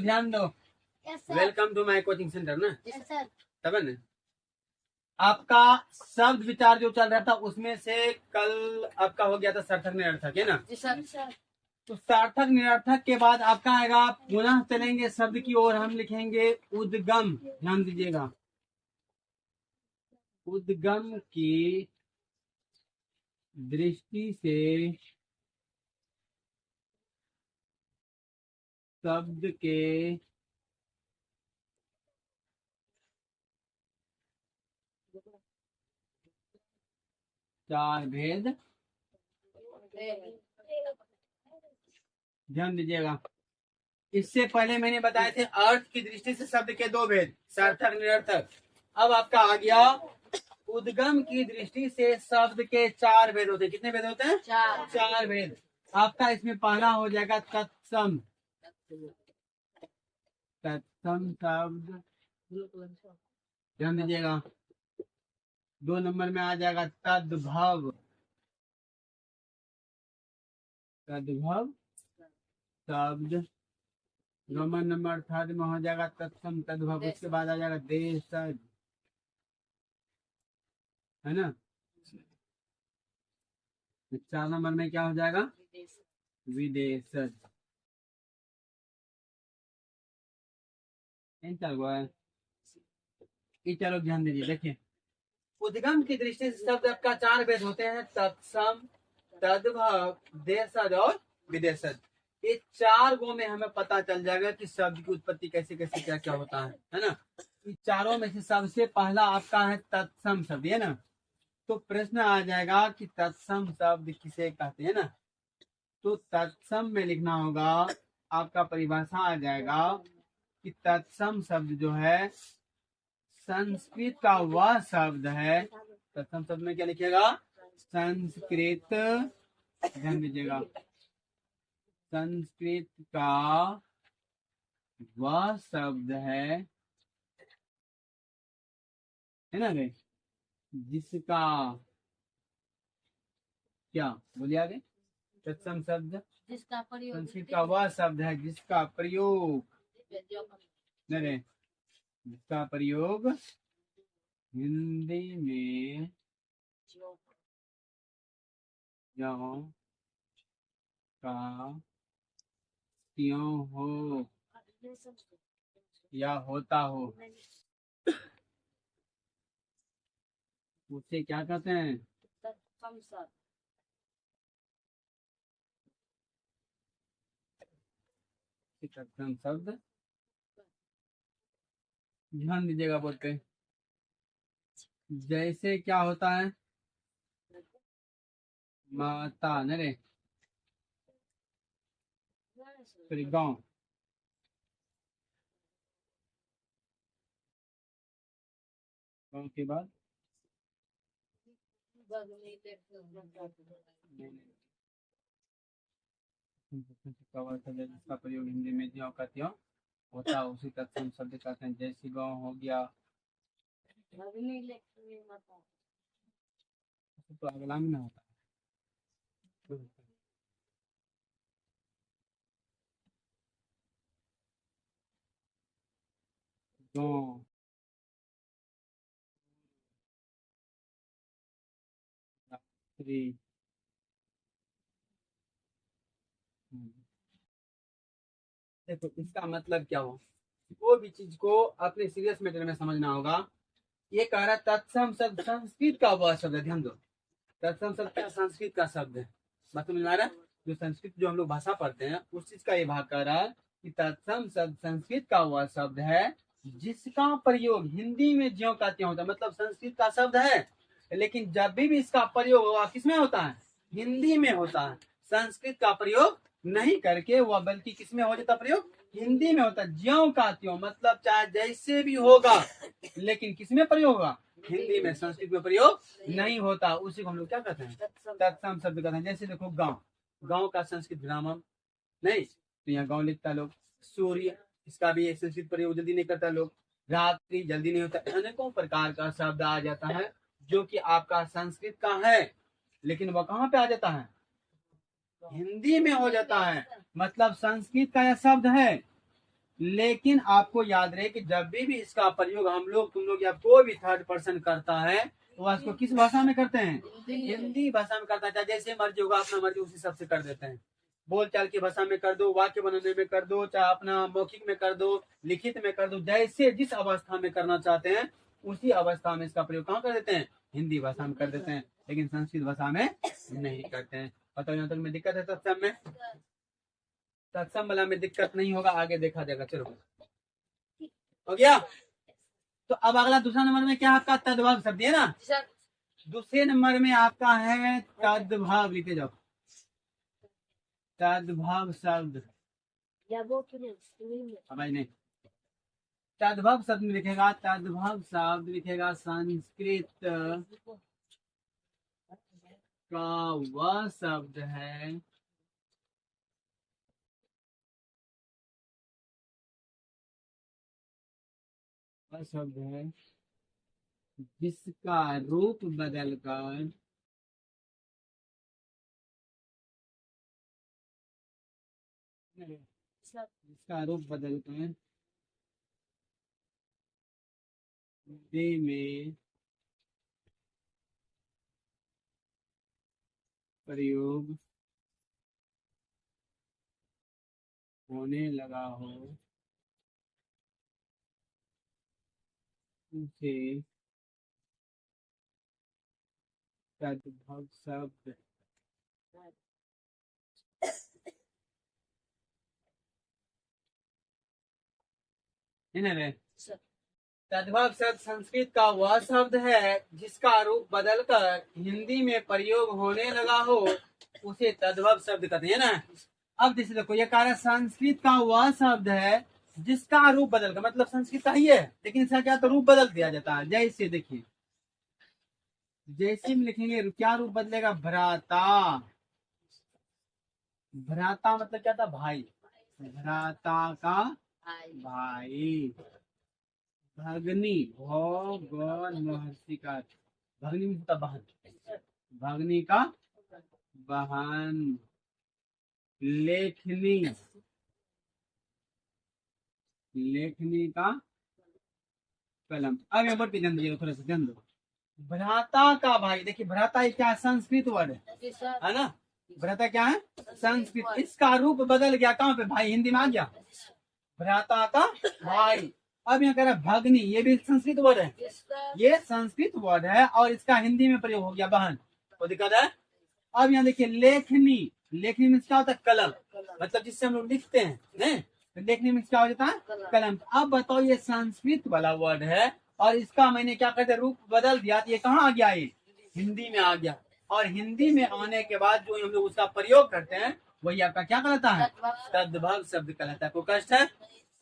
ध्यान दो। Welcome to my coaching centre ना। तब ना आपका शब्द विचार जो चल रहा था उसमें से कल आपका हो गया था सार्थक निरर्थक, है ना। तो सार्थक निरर्थक के बाद आपका आएगा, पुनः चलेंगे शब्द की ओर, हम लिखेंगे उद्गम। ध्यान दीजिएगा, उद्गम की दृष्टि से शब्द के चार भेद। ध्यान दीजिएगा, इससे पहले मैंने बताए थे अर्थ की दृष्टि से शब्द के दो भेद, सार्थक निरर्थक। अब आपका आ गया उद्गम की दृष्टि से शब्द के चार भेद होते हैं। कितने भेद होते हैं? चार भेद। आपका इसमें पहला हो जाएगा तत्सम। तत्सम शब्द, ध्यान दीजिएगा। 2 नंबर में आ जाएगा तद्भव। तद्भव शब्द। रोमन नंबर 3 में हो जाएगा तत्सम तद्भव। उसके बाद आ जाएगा देशज, है ना। 4 नंबर में क्या हो जाएगा? विदेशज। चलो ध्यान दीजिए, देखिए उद्गम की दृष्टि से शब्द आपका चार भेद होते हैं, तत्सम, तद्भव, देशज और विदेशज। ये चार गो में हमें पता चल जाएगा कि शब्द की उत्पत्ति कैसे कैसे क्या क्या होता है ना। इस चारों में से सबसे पहला आपका है तत्सम शब्द, है ना। तो प्रश्न आ जाएगा कि तत्सम शब्द किसे कहते हैं ना। तो तत्सम में लिखना होगा, आपका परिभाषा आ जाएगा कि तत्सम शब्द जो है संस्कृत का वह शब्द है। तत्सम शब्द में क्या लिखिएगा? संस्कृत, ध्यान दीजिएगा, संस्कृत का वह शब्द है ना रे, जिसका क्या बोलिए आगे। तत्सम शब्द जिसका प्रयोग, संस्कृत का वह शब्द है जिसका प्रयोग, नहीं, जिसका प्रयोग हिंदी में ज्यों का त्यों हो या होता हो, उसे क्या कहते हैं? तत्सम शब्द। ध्यान दीजिएगा, बोलते जैसे क्या होता है, माता नरे गाँव, गाँव के बाद जिसका प्रयोग हिंदी में ज्यों का त्यों होता है उसी तत्सम शब्द कहते हैं। जैसे गाँव हो गया, तो अगला में ना होता है। गाँव, रात्रि, देखो इसका मतलब क्या हो, कोई भी चीज को अपने सीरियस मैटर में समझना होगा। ये कह रहा तत्सम शब्द संस्कृत का वह शब्द है। ध्यान दो, तत्सम शब्द क्या? संस्कृत का शब्द है। बात समझ में आ रहा है? जो संस्कृत जो हम लोग भाषा पढ़ते हैं उस चीज का ये भाग कर रहा है कि तत्सम शब्द संस्कृत का वह शब्द है जिसका प्रयोग हिंदी में ज्यों का त्यों होता है। मतलब संस्कृत का शब्द है लेकिन जब भी इसका प्रयोग होगा किसमें होता है? हिंदी में होता है। संस्कृत का प्रयोग नहीं करके वह बल्कि किसमें हो जाता प्रयोग? हिंदी में होता है। ज्यों का त्यों मतलब चाहे जैसे भी होगा, लेकिन किसमें प्रयोग होगा? हिंदी में। संस्कृत में प्रयोग नहीं होता। उसी को हम लोग क्या कहते हैं? तत्सम शब्द कहते हैं। जैसे देखो गांव, गांव का संस्कृत ग्रामम नहीं, तो यहाँ गांव लिखता लोग। सूर्य, इसका भी संस्कृत प्रयोग जल्दी नहीं करता लोग। रात्रि जल्दी नहीं होता। अनेकों प्रकार का शब्द आ जाता है जो कि आपका संस्कृत का है, लेकिन वह कहाँ पे आ जाता है? हिंदी में हो जाता है। मतलब संस्कृत का यह शब्द है लेकिन आपको याद रहे कि जब भी इसका प्रयोग हम लोग, तुम लोग या कोई भी थर्ड पर्सन करता है तो उसको किस भाषा में करते हैं? हिंदी भाषा में करता है। जैसे मर्जी होगा, अपना मर्जी उसी हिसाब से कर देते हैं। बोल चाल की भाषा में कर दो, वाक्य बनाने में कर दो, चाहे अपना मौखिक में कर दो, लिखित में कर दो, जैसे जिस अवस्था में करना चाहते हैं उसी अवस्था में इसका प्रयोग कहाँ कर देते हैं? हिंदी भाषा में कर देते हैं, लेकिन संस्कृत भाषा में नहीं करते हैं। बताओ यहाँ तक में दिक्कत है तत्सम में? तत्सम वाला में दिक्कत नहीं होगा, आगे देखा जाएगा। चलो हो गया। तो अब अगला दूसरा नंबर में क्या आपका तद्भव शब्द है ना। दूसरे नंबर में आपका है तद्भव, लिखे जाओ तद्भव शब्द। भाई नहीं, तद्भव शब्द में लिखेगा, तद्भव शब्द लिखेगा संस्कृत का वह शब्द है शब्द है जिसका रूप बदलकर जिसका रूप बदलकर हिंदी में प्रयोग होने लगा हो उसे तद्भव शब्द है ना रे। तद्भव शब्द संस्कृत का वह शब्द है जिसका रूप बदलकर हिंदी में प्रयोग होने लगा हो उसे तद्भव शब्द कहते हैं ना। अब जैसे देखो, ये कार्य संस्कृत का वह शब्द है जिसका रूप बदलकर, मतलब संस्कृत का ही है लेकिन इसका क्या तो रूप बदल दिया जाता है। जैसे देखिए, जैसे में लिखेंगे क्या रूप बदलेगा? भ्राता। भ्राता मतलब क्या था? भाई। भ्राता का भाई। भगनी, महर्षि का भगनी में होता बहन, भगनी का बहन। लेखनी, लेखनी का कलम। अब यहाँ पर भी ध्यान दीजिए, थोड़ा सा ध्यान दो। भ्राता का भाई, देखिए भ्राता क्या संस्कृत वर्ड है ना। भ्राता क्या है? संस्कृत। इसका रूप बदल गया कहाँ पे? भाई, हिंदी में आ गया भ्राता का भाई। अब यहाँ कह रहा भगनी, ये भी संस्कृत वर्ड है, ये संस्कृत वर्ड है और इसका हिंदी में प्रयोग हो गया बहन। तो दिक्कत है। अब यहाँ देखिए लेखनी, लेखनी में क्या होता है? कलम, मतलब जिससे हम लोग लिखते हैं नहीं? तो लेखनी में क्या हो जाता है? कलम। अब बताओ, ये संस्कृत वाला वर्ड है और इसका मैंने क्या कहते हैं रूप बदल दिया, तो ये कहाँ आ गया? ये हिंदी में आ गया। और हिंदी में आने के बाद जो हम लोग उसका प्रयोग करते हैं वही आपका क्या कहलाता है? तद्भव शब्द कहलाता है। कोई कष्ट है?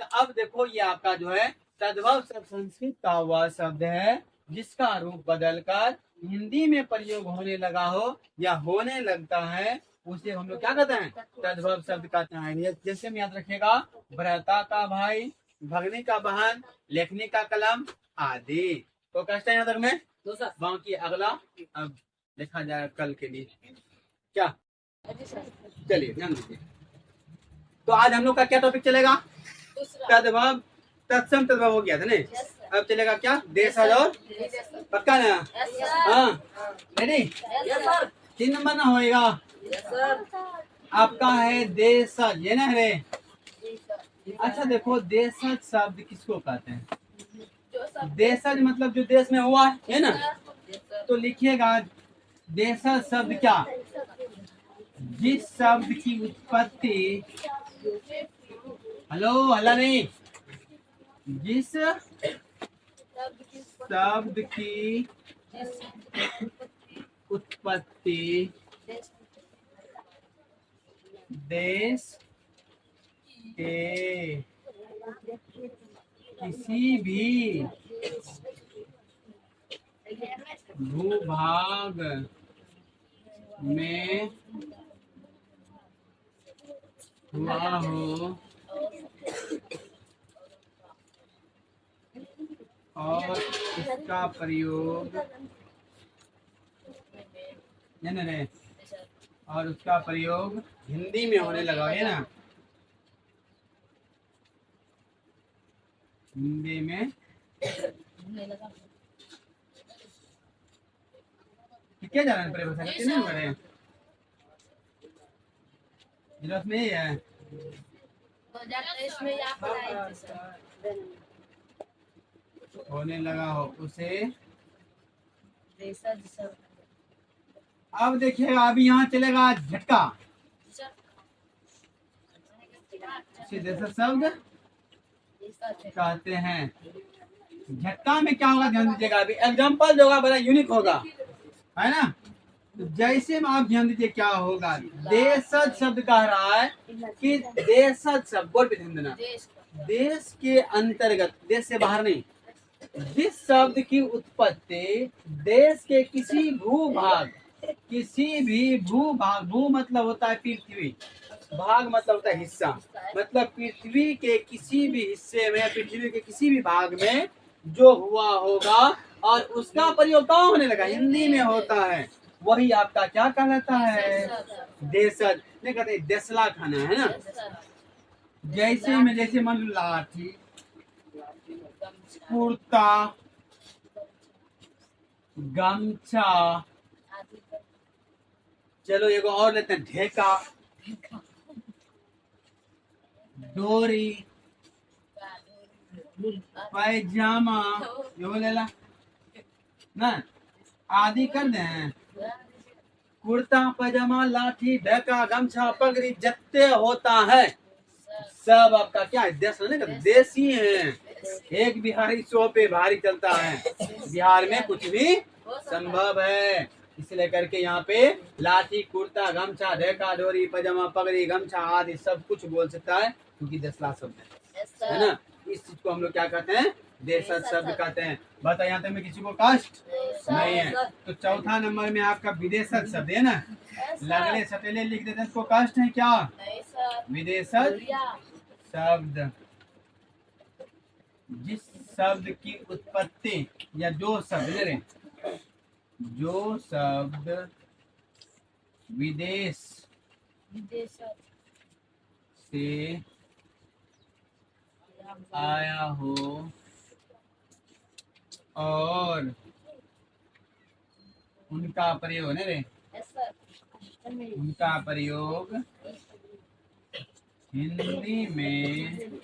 तो अब देखो, ये आपका जो है तद्भव शब्द संस्कृत का वह शब्द है जिसका रूप बदलकर हिंदी में प्रयोग होने लगा हो या होने लगता है उसे हम लोग क्या कहते हैं? तद्भव शब्द कहते हैं। जैसे में याद रखिएगा, भ्राता का भाई, भगनी का बहन, लेखनी का कलम आदि। तो कष्ट है यहाँ तक में। बाकी अगला अब देखा जाए कल के लिए क्या। चलिए ध्यान दीजिए। तो आज हम लोग का क्या टॉपिक चलेगा? तद्भव, तत्सम तद्भव हो गया था नहीं। अब चलेगा क्या? देशज और पक्का ना? हाँ रेडी। 3 नंबर ना होएगा आपका है देशज, ये ना रे। अच्छा देखो, देशज शब्द किसको कहते हैं? देशज मतलब जो देश में हुआ है ना। तो लिखिएगा देशज शब्द क्या? जिस शब्द की उत्पत्ति, हेलो हल्ला नहीं, जिस शब्द की उत्पत्ति देश के किसी भी भूभाग में हुआ हो और इसका प्रयोग है ना रे, और उसका प्रयोग हिंदी में होने लगा है ना। हिंदी में क्या जाना है परिभाषा करते नहीं बड़े जरूरत नहीं है 2023 में यहाँ पर आए थे सर। होने लगा हो उसे देशज सर। अब देखिए अब यहाँ चलेगा झटका सीधे से शब्द कहते हैं झटका में क्या होगा ध्यान दीजिएगा अभी एग्जाम्पल जो होगा बड़ा यूनिक होगा है ना तो जैसे में आप ध्यान दीजिए क्या होगा देशज शब्द कह रहा है कि देशज शब्द बोल पे ध्यान देना देश के अंतर्गत देश से बाहर नहीं जिस शब्द की उत्पत्ति देश के किसी भूभाग किसी भी भूभाग भू मतलब होता है पृथ्वी भाग मतलब होता है हिस्सा मतलब पृथ्वी के किसी भी हिस्से में पृथ्वी के किसी भी भाग में जो हुआ होगा और उसका प्रयोग कहाँ होने लगा हिंदी में होता है वही आपका क्या कहलाता है देशज नहीं कहते देसला खाना है ना जैसे मान लो लाठी कुर्ता गमछा चलो एगो और लेते हैं ढेका डोरी पैजामा ये वो ले ला ना आदि कर दे कुर्ता पैजामा लाठी ढेका गमछा पगड़ी जत्ते होता है सब आपका क्या है देश नहीं कहते देसी है एक बिहारी 100 पे भारी चलता है बिहार में कुछ भी संभव है इसलिए करके यहाँ पे लाठी कुर्ता गमछा ढेका डोरी पैजामा पगड़ी गमछा आदि सब कुछ बोल सकता है क्योंकि देशला शब्द है ना इस चीज को हम लोग क्या कहते हैं देशज शब्द कहते हैं बता यहाँ तक में किसी को कष्ट नहीं है तो चौथा नंबर में आपका विदेशज शब्द है ना लगले सटेले लिख देते हैं इसको कष्ट है क्या विदेशज शब्द जिस शब्द की उत्पत्ति या जो शब्द जो शब्द विदेश से आया हो और उनका प्रयोग नहीं रे उनका प्रयोग हिंदी में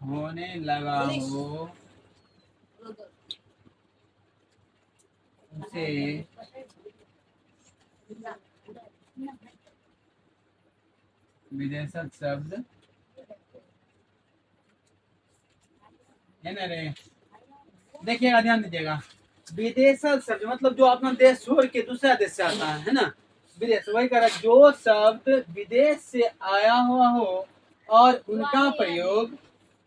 होने लगा हो उसे विदेशज शब्द है ना रे देखिएगा ध्यान दीजिएगा विदेशज शब्द मतलब जो अपना देश छोड़ के दूसरा देश से आता है ना विदेश वही कह रहा जो शब्द विदेश से आया हुआ हो और उनका प्रयोग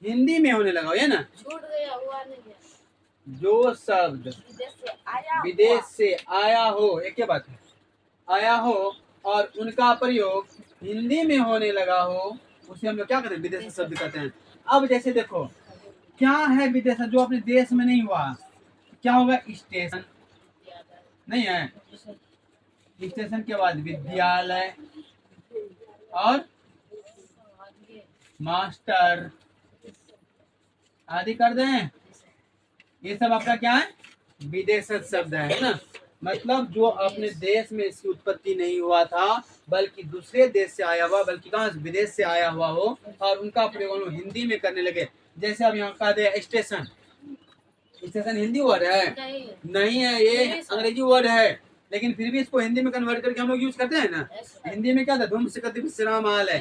हिंदी में होने लगा हो है ना छूट गया हुआ नहीं जो शब्द विदेश से आया हो एक ही बात है आया हो और उनका प्रयोग हिंदी में होने लगा हो उसे हम लोग क्या कहते हैं विदेशी शब्द कहते हैं अब जैसे देखो क्या है विदेश जो अपने देश में नहीं हुआ क्या होगा स्टेशन नहीं है स्टेशन के बाद विद्यालय और मास्टर आदि कर दें ये सब आपका क्या है विदेशज शब्द है ना मतलब जो अपने देश में इसकी उत्पत्ति नहीं हुआ था बल्कि दूसरे देश से आया हुआ बल्कि कहाँ विदेश से आया हुआ हो और उनका प्रयोग हम हिंदी में करने लगे जैसे अब यहाँ कहा दे स्टेशन स्टेशन हिंदी वर्ड है नहीं है ये अंग्रेजी वर्ड है लेकिन फिर भी इसको हिंदी में कन्वर्ट करके हम लोग यूज करते हैं ना हिंदी में क्या था धूम से कति विश्राम है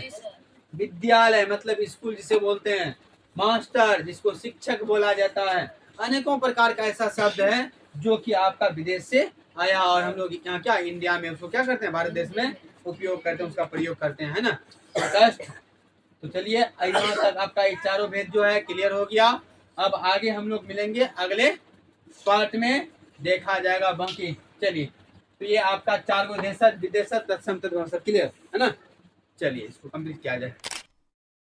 विद्यालय मतलब स्कूल जिसे बोलते हैं मास्टर जिसको शिक्षक बोला जाता है अनेकों प्रकार का ऐसा शब्द है जो कि आपका विदेश से आया और हम लोग यहाँ क्या इंडिया में उसको क्या करते हैं भारत देश में उपयोग करते हैं उसका प्रयोग करते हैं है ना कष्ट तो चलिए यहाँ तक आपका ये चारों भेद जो है क्लियर हो गया अब आगे हम लोग मिलेंगे अगले पार्ट में देखा जाएगा बाकी चलिए तो ये आपका 4 गो देशज विदेशज तत्सम तत्व सब क्लियर है ना चलिए इसको कंप्लीट किया जाए